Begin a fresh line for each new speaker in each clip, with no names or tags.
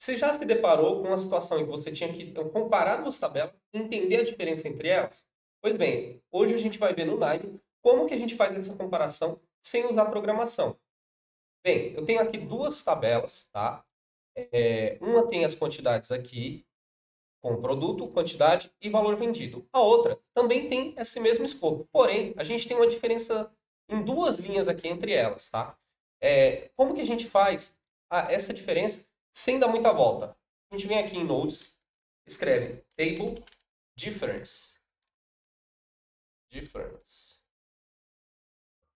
Você já se deparou com uma situação em que você tinha que comparar duas tabelas e entender a diferença entre elas? Pois bem, hoje a gente vai ver no Nime como que a gente faz essa comparação sem usar programação. Bem, eu tenho aqui duas tabelas, tá? Uma tem as quantidades aqui, com produto, quantidade e valor vendido. A outra também tem esse mesmo escopo, porém, a gente tem uma diferença em duas linhas aqui entre elas, tá? Como que a gente faz essa diferença sem dar muita volta? A gente vem aqui em Nodes, escreve Table Difference.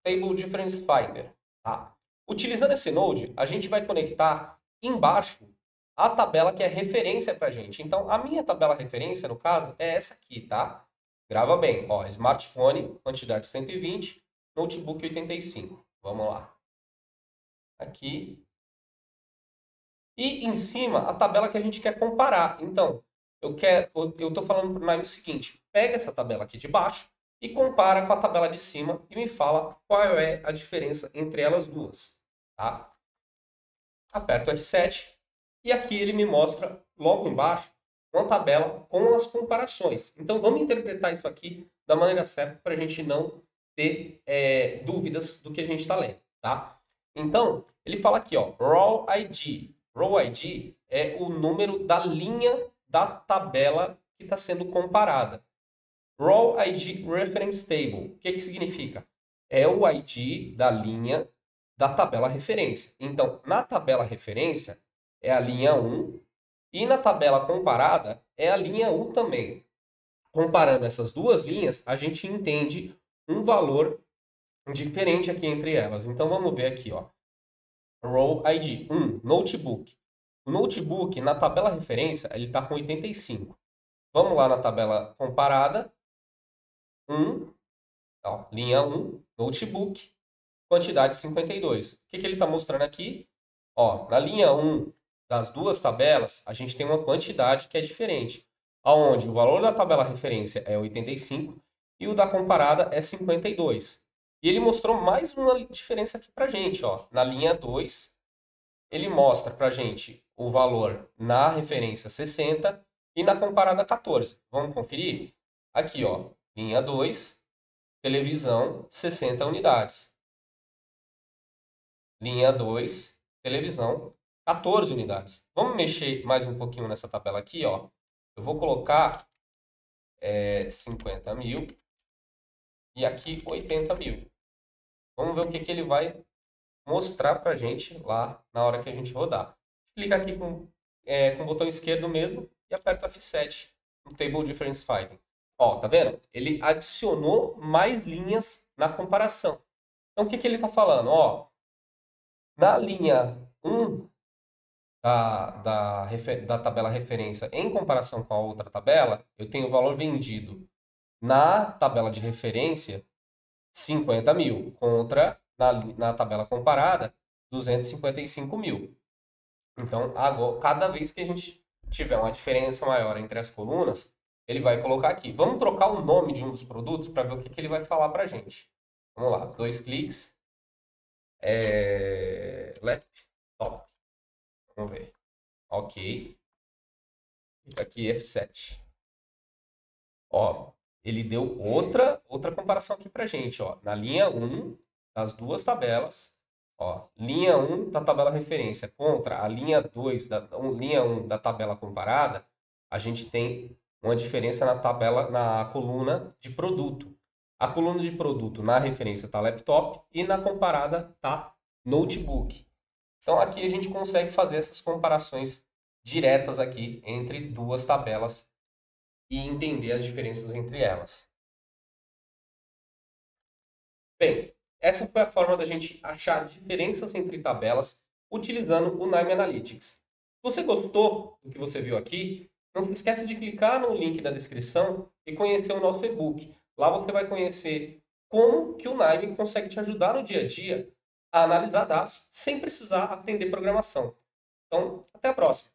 Table Difference Finder. Tá? Utilizando esse node, a gente vai conectar embaixo a tabela que é referência para a gente. Então, a minha tabela referência, no caso, é essa aqui, tá? Grava bem. Ó, smartphone, quantidade 120, notebook 85. Vamos lá. Aqui. E em cima, a tabela que a gente quer comparar. Então, eu estou falando para o Nime o seguinte, pega essa tabela aqui de baixo e compara com a tabela de cima e me fala qual é a diferença entre elas duas. Tá? Aperto F7 e aqui ele me mostra logo embaixo uma tabela com as comparações. Então vamos interpretar isso aqui da maneira certa para a gente não ter dúvidas do que a gente está lendo. Tá? Então ele fala aqui, ó, Raw ID. Raw ID é o número da linha da tabela que está sendo comparada. Raw ID Reference Table. O que significa? É o ID da linha da tabela referência. Então, na tabela referência é a linha 1 e na tabela comparada é a linha 1 também. Comparando essas duas linhas, a gente entende um valor diferente aqui entre elas. Então, vamos ver aqui, ó. Raw ID 1, Notebook. O notebook, na tabela referência, ele está com 85. Vamos lá na tabela comparada. 1, ó, linha 1, Notebook, quantidade 52. O que ele está mostrando aqui? Ó, na linha 1 das duas tabelas, a gente tem uma quantidade que é diferente. Onde o valor da tabela referência é 85 e o da comparada é 52. E ele mostrou mais uma diferença aqui para a gente. Ó. Na linha 2, ele mostra para a gente o valor na referência 60 e na comparada 14. Vamos conferir? Aqui, ó, linha 2, televisão, 60 unidades. Linha 2, televisão, 14 unidades. Vamos mexer mais um pouquinho nessa tabela aqui, ó. Eu vou colocar 50 mil e aqui 80 mil. Vamos ver o que ele vai mostrar para a gente lá na hora que a gente rodar. Clica aqui com o botão esquerdo mesmo e aperta F7 no Table Difference Finding. Ó, tá vendo? Ele adicionou mais linhas na comparação. Então, o que ele está falando? Ó, na linha 1 da tabela referência em comparação com a outra tabela, eu tenho o valor vendido na tabela de referência 50 mil, contra na tabela comparada 255 mil. Então, agora, cada vez que a gente tiver uma diferença maior entre as colunas, ele vai colocar aqui. Vamos trocar o nome de um dos produtos para ver o que ele vai falar para a gente. Vamos lá, 2 cliques. Laptop. Vamos ver. Ok. Fica aqui F7. Ó, ele deu outra comparação aqui pra gente, ó. Na linha 1 das duas tabelas, ó, linha 1 da tabela referência contra a linha 2 linha 1 da tabela comparada, a gente tem uma diferença na coluna de produto. A coluna de produto na referência está laptop e na comparada está notebook. Então aqui a gente consegue fazer essas comparações diretas aqui entre duas tabelas e entender as diferenças entre elas. Bem, essa foi a forma da gente achar diferenças entre tabelas utilizando o Nime Analytics. Se você gostou do que você viu aqui, não se esqueça de clicar no link da descrição e conhecer o nosso e-book. Lá você vai conhecer como que o Nime consegue te ajudar no dia a dia a analisar dados sem precisar aprender programação. Então, até a próxima!